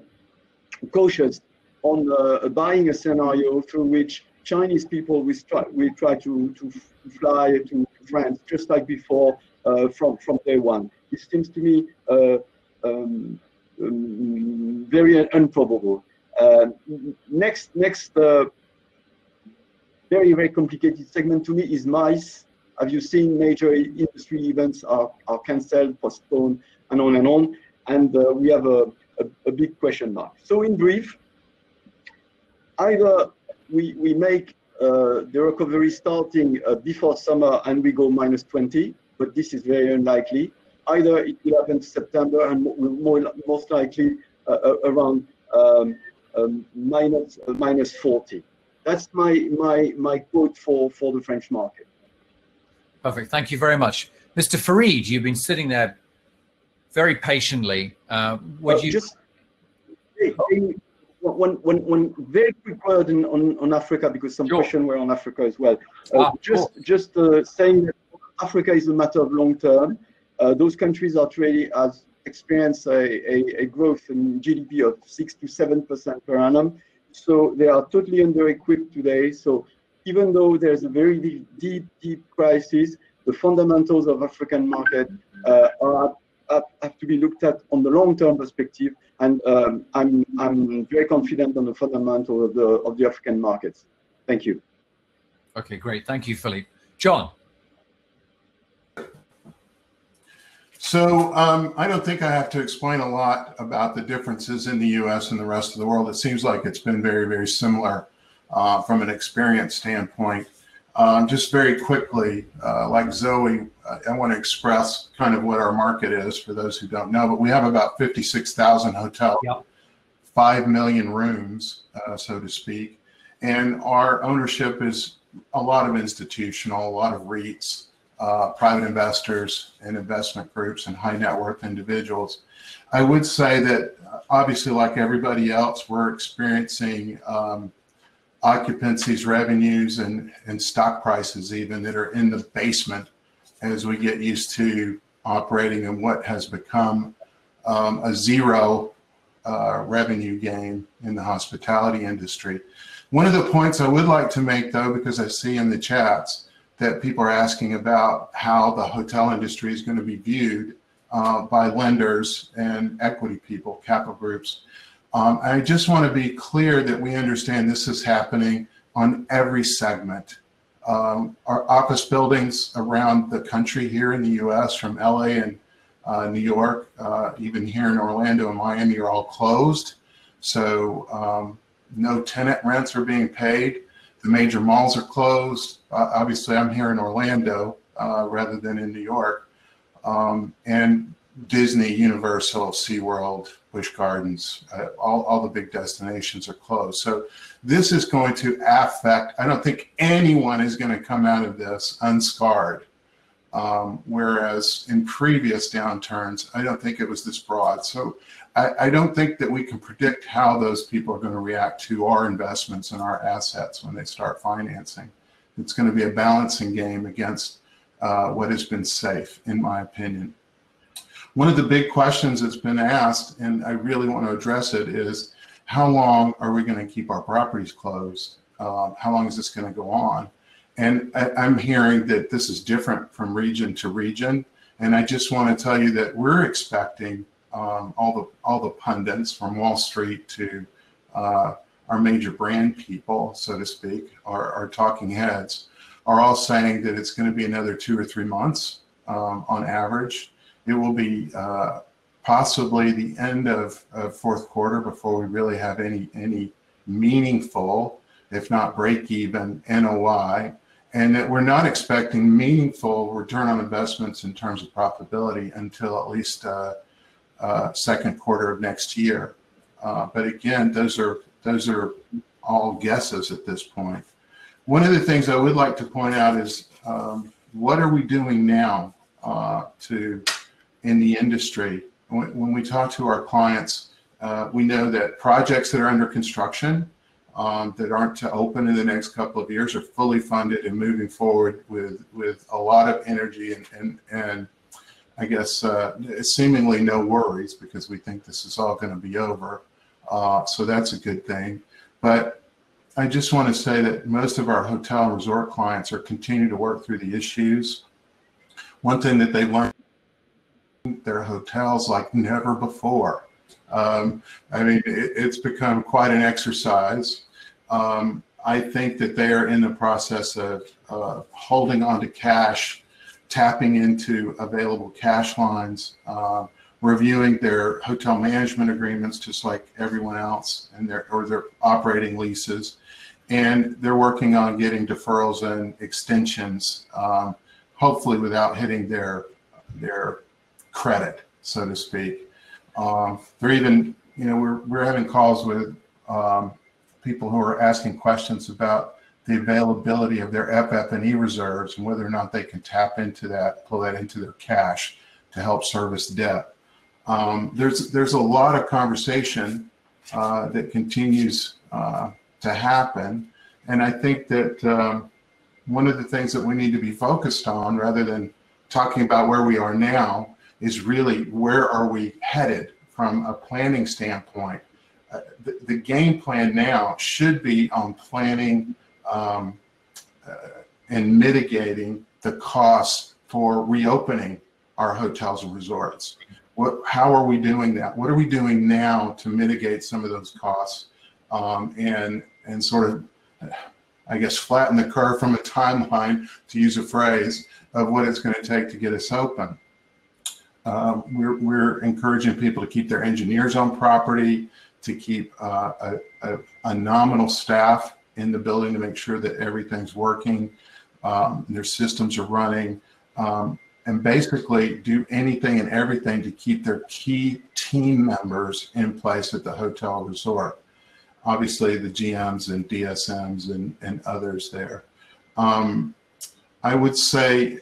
cautious on buying a scenario through which Chinese people, we try to fly to France just like before from day one. It seems to me very improbable. Next very complicated segment to me is MICE. Have you seen major industry events are cancelled, postponed, and on and on? And we have a big question mark. So in brief, either we make the recovery starting before summer and we go -20, but this is very unlikely. Either it will happen in September and most likely around -40. That's my quote for the French market. Perfect. Thank you very much. Mr. Farid, you've been sitting there very patiently. Would you just one very quick word on Africa, because some questions were on Africa as well. Just saying that Africa is a matter of long term. Those countries are really has experienced a growth in GDP of 6 to 7% per annum. So they are totally under-equipped today. So even though there's a very deep crisis, the fundamentals of African market have to be looked at on the long-term perspective, and I'm very confident on the fundamental of the African markets. Thank you. Okay, great. Thank you, Philippe. John. So I don't think I have to explain a lot about the differences in the U.S. and the rest of the world. It seems like it's been very similar from an experience standpoint. Just very quickly, like Zoe, I want to express kind of what our market is for those who don't know, but we have about 56,000 hotels, 5 million rooms, so to speak. And our ownership is a lot of institutional, a lot of REITs, private investors and investment groups and high net worth individuals. I would say that obviously, like everybody else, we're experiencing occupancies, revenues, and stock prices even that are in the basement as we get used to operating in what has become a zero revenue game in the hospitality industry. One of the points I would like to make, though, because I see in the chats that people are asking about how the hotel industry is going to be viewed by lenders and equity people, capital groups. I just want to be clear that we understand this is happening on every segment. Our office buildings around the country here in the US, from LA and New York, even here in Orlando and Miami, are all closed. So no tenant rents are being paid. The major malls are closed. Obviously, I'm here in Orlando rather than in New York. And Disney, Universal, SeaWorld, Busch Gardens, all the big destinations are closed. So this is going to affect, I don't think anyone is going to come out of this unscarred. Whereas in previous downturns, I don't think it was this broad. So I don't think that we can predict how those people are going to react to our investments and our assets when they start financing. It's going to be a balancing game against what has been safe, in my opinion. One of the big questions that's been asked, and I really want to address it, is how long are we going to keep our properties closed? How long is this going to go on? And I'm hearing that this is different from region to region. And I just want to tell you that we're expecting all the pundits from Wall Street to our major brand people, so to speak, our talking heads, are all saying that it's going to be another 2 or 3 months on average. It will be possibly the end of fourth quarter before we really have any meaningful, if not break-even, NOI, and that we're not expecting meaningful return on investments in terms of profitability until at least second quarter of next year. But again, those are all guesses at this point. One of the things I would like to point out is what are we doing now in the industry? When we talk to our clients, we know that projects that are under construction that aren't to open in the next couple of years are fully funded and moving forward with a lot of energy and I guess seemingly no worries, because we think this is all going to be over. So that's a good thing. But I just want to say that most of our hotel and resort clients are continuing to work through the issues. One thing that they learned, their hotels like never before. I mean, it's become quite an exercise. I think that they are in the process of holding on to cash, tapping into available cash lines, reviewing their hotel management agreements just like everyone else, and their operating leases, and they're working on getting deferrals and extensions, hopefully without hitting their credit, so to speak. They're even, you know, we're having calls with people who are asking questions about the availability of their FF&E reserves and whether or not they can tap into that, pull that into their cash to help service debt. There's a lot of conversation that continues to happen, and I think that one of the things that we need to be focused on, rather than talking about where we are now, is really where are we headed from a planning standpoint. The game plan now should be on planning and mitigating the costs for reopening our hotels and resorts. How are we doing that? What are we doing now to mitigate some of those costs and sort of, I guess, flatten the curve from a timeline, to use a phrase, of what it's going to take to get us open. We're encouraging people to keep their engineers on property, to keep a nominal staff in the building to make sure that everything's working, their systems are running, and basically do anything and everything to keep their key team members in place at the hotel resort. Obviously the GMs and DSMs and others there. I would say,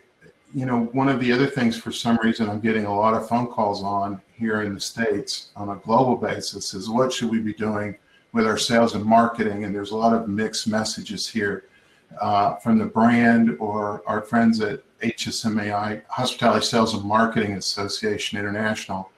you know, one of the other things, for some reason, I'm getting a lot of phone calls on here in the States on a global basis is what should we be doing with our sales and marketing? And there's a lot of mixed messages here from the brand or our friends at HSMAI, Hospitality Sales and Marketing Association International.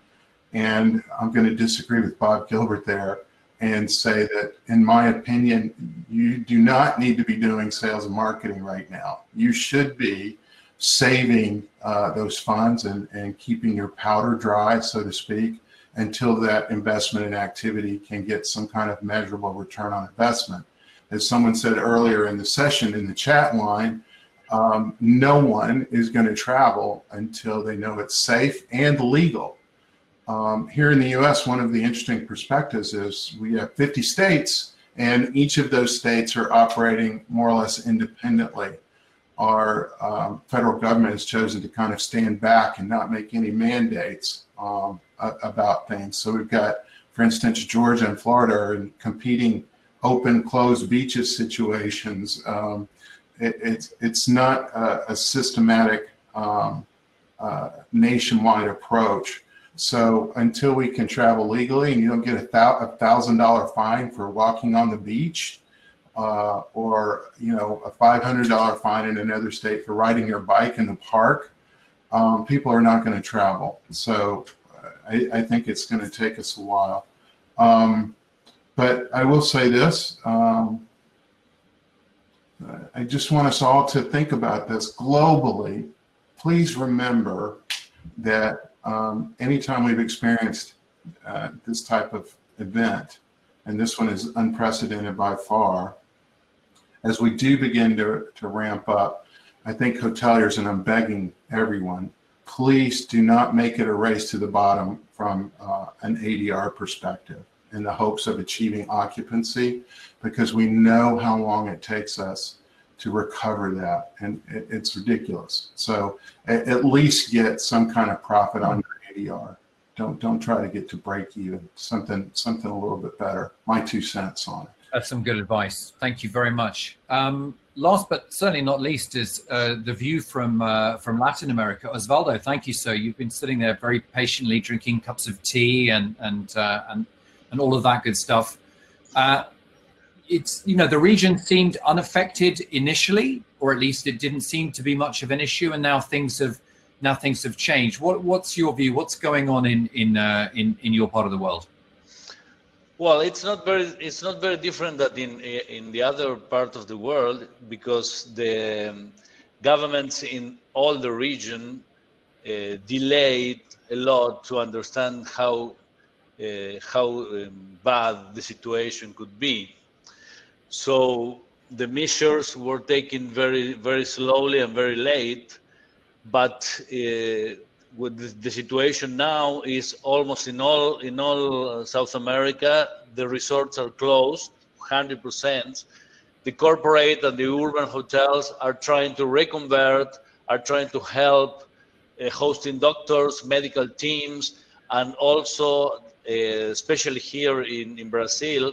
And I'm going to disagree with Bob Gilbert there and say that, in my opinion, you do not need to be doing sales and marketing right now. You should be saving those funds and keeping your powder dry, so to speak, until that investment and activity can get some kind of measurable return on investment. As someone said earlier in the session in the chat line, no one is going to travel until they know it's safe and legal. Here in the US, one of the interesting perspectives is we have 50 states, and each of those states are operating more or less independently. Our federal government has chosen to kind of stand back and not make any mandates about things. So we've got, for instance, Georgia and Florida are in competing open, closed beaches situations. It's not a systematic nationwide approach. So until we can travel legally and you don't get a $1,000 fine for walking on the beach, or, you know, a $500 fine in another state for riding your bike in the park, people are not going to travel. So I think it's going to take us a while. But I will say this, I just want us all to think about this globally. Please remember that anytime we've experienced this type of event, and this one is unprecedented by far, as we do begin to ramp up, I think hoteliers, and I'm begging everyone, please do not make it a race to the bottom from an ADR perspective in the hopes of achieving occupancy, because we know how long it takes us to recover that, and it's ridiculous. So at least get some kind of profit on your ADR. Don't try to get to break even. Something a little bit better. My 2 cents on it. That's some good advice. Thank you very much. Last but certainly not least is the view from Latin America. Osvaldo, thank you, sir. You've been sitting there very patiently drinking cups of tea and all of that good stuff. It's, you know, the region seemed unaffected initially, or at least it didn't seem to be much of an issue, and now things have changed. What's your view? What's going on in your part of the world? Well, it's not very different that in the other part of the world, because the governments in all the region delayed a lot to understand how bad the situation could be. So the measures were taken very slowly and very late, but with the situation now is almost in all South America, the resorts are closed 100%. The corporate and the urban hotels are trying to reconvert, are trying to help hosting doctors, medical teams, and also, especially here in Brazil,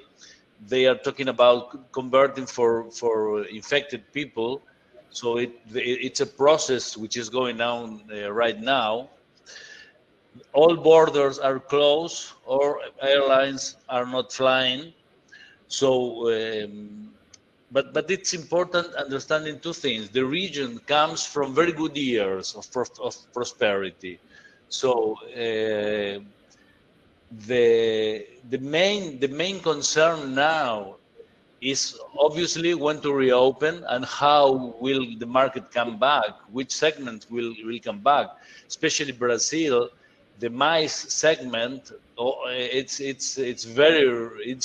they are talking about converting for infected people. So it's a process which is going on right now. All borders are closed, or airlines are not flying. So, but it's important understanding two things. The region comes from very good years of prosperity. So the main concern now is obviously when to reopen and how will the market come back, which segment will come back, especially Brazil. The MICE segment, it's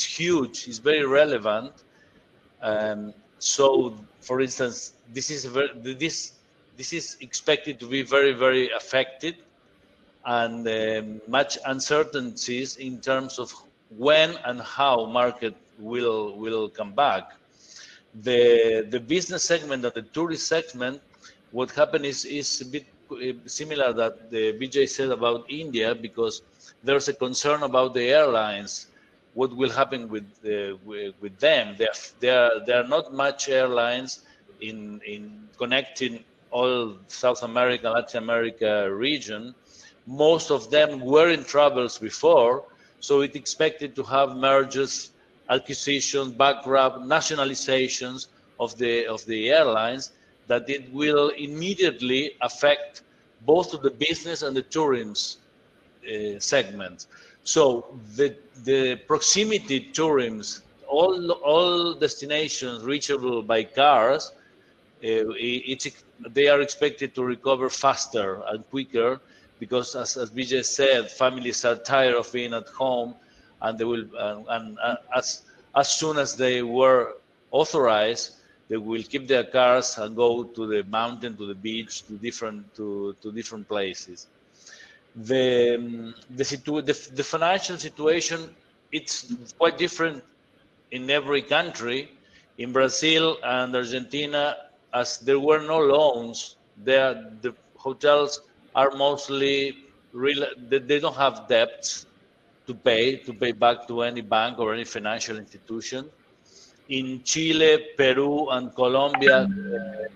huge, it's very relevant. So, for instance, this is expected to be very affected, and much uncertainties in terms of when and how market will come back. The business segment and the tourist segment, what happened is a bit similar that the Vijay said about India, because there's a concern about the airlines. What will happen with them? There are not much airlines in connecting all South America, Latin America region. Most of them were in troubles before, so it's expected to have mergers, acquisitions, bankrupt, nationalizations of the airlines, that it will immediately affect both of the business and the tourism segments. So the proximity tourism, all destinations reachable by cars, they are expected to recover faster and quicker, because as Vijay said, families are tired of being at home, and they will as soon as they were authorized, they will keep their cars and go to the mountain, to the beach, to different places. The financial situation, it's quite different in every country. In Brazil and Argentina, as there were no loans, the hotels are mostly they don't have debts to pay back to any bank or any financial institution. In Chile, Peru, and Colombia,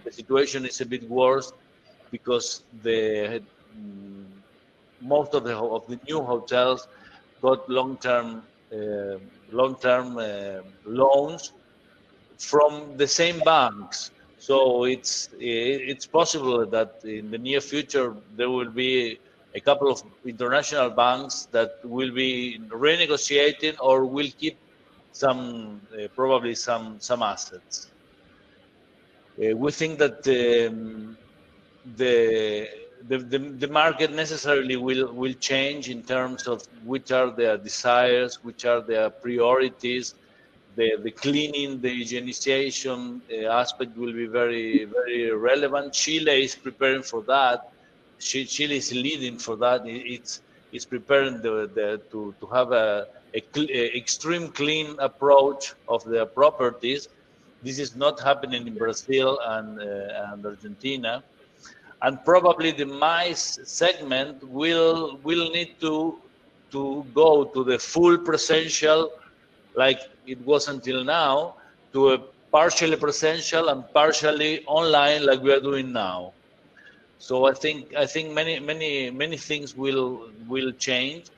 the situation is a bit worse, because most of the new hotels got long-term loans from the same banks. So it's possible that in the near future there will be a couple of international banks that will be renegotiating or will keep probably some assets. We think that the market necessarily will change in terms of which are their desires, which are their priorities. The cleaning, the hygienization aspect will be very relevant. Chile is preparing for that. Chile is leading for that. It's preparing to have a extreme clean approach of their properties. This is not happening in Brazil and Argentina. And probably the MICE segment will need to go to the full presential, like it was until now, to a partially presential and partially online, like we are doing now. So I think many things will change.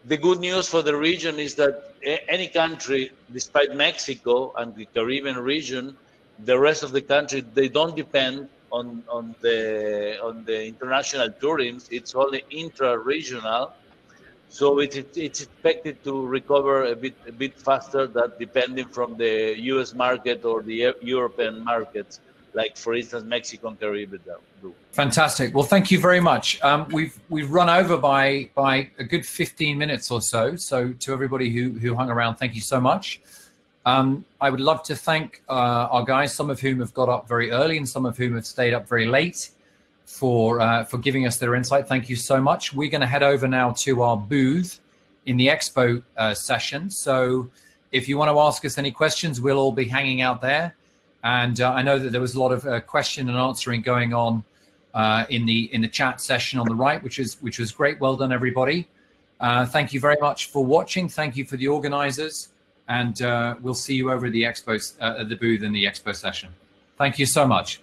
The good news for the region is that any country, despite Mexico and the Caribbean region, the rest of the country, they don't depend on the international tourism. It's only intra-regional. So it's expected to recover a bit faster than depending from the U.S. market or the European markets, like for instance Mexico and Caribbean do. Fantastic. Well, thank you very much. We've run over by a good 15 minutes or so. So to everybody who hung around, thank you so much. I would love to thank our guys, some of whom have got up very early and some of whom have stayed up very late, for giving us their insight. Thank you so much. We're going to head over now to our booth in the expo session. So if you want to ask us any questions, we'll all be hanging out there. And I know that there was a lot of question and answering going on in the chat session on the right, which was great. Well done, everybody. Thank you very much for watching. Thank you for the organizers. And we'll see you over at the expo, at the booth in the expo session. Thank you so much.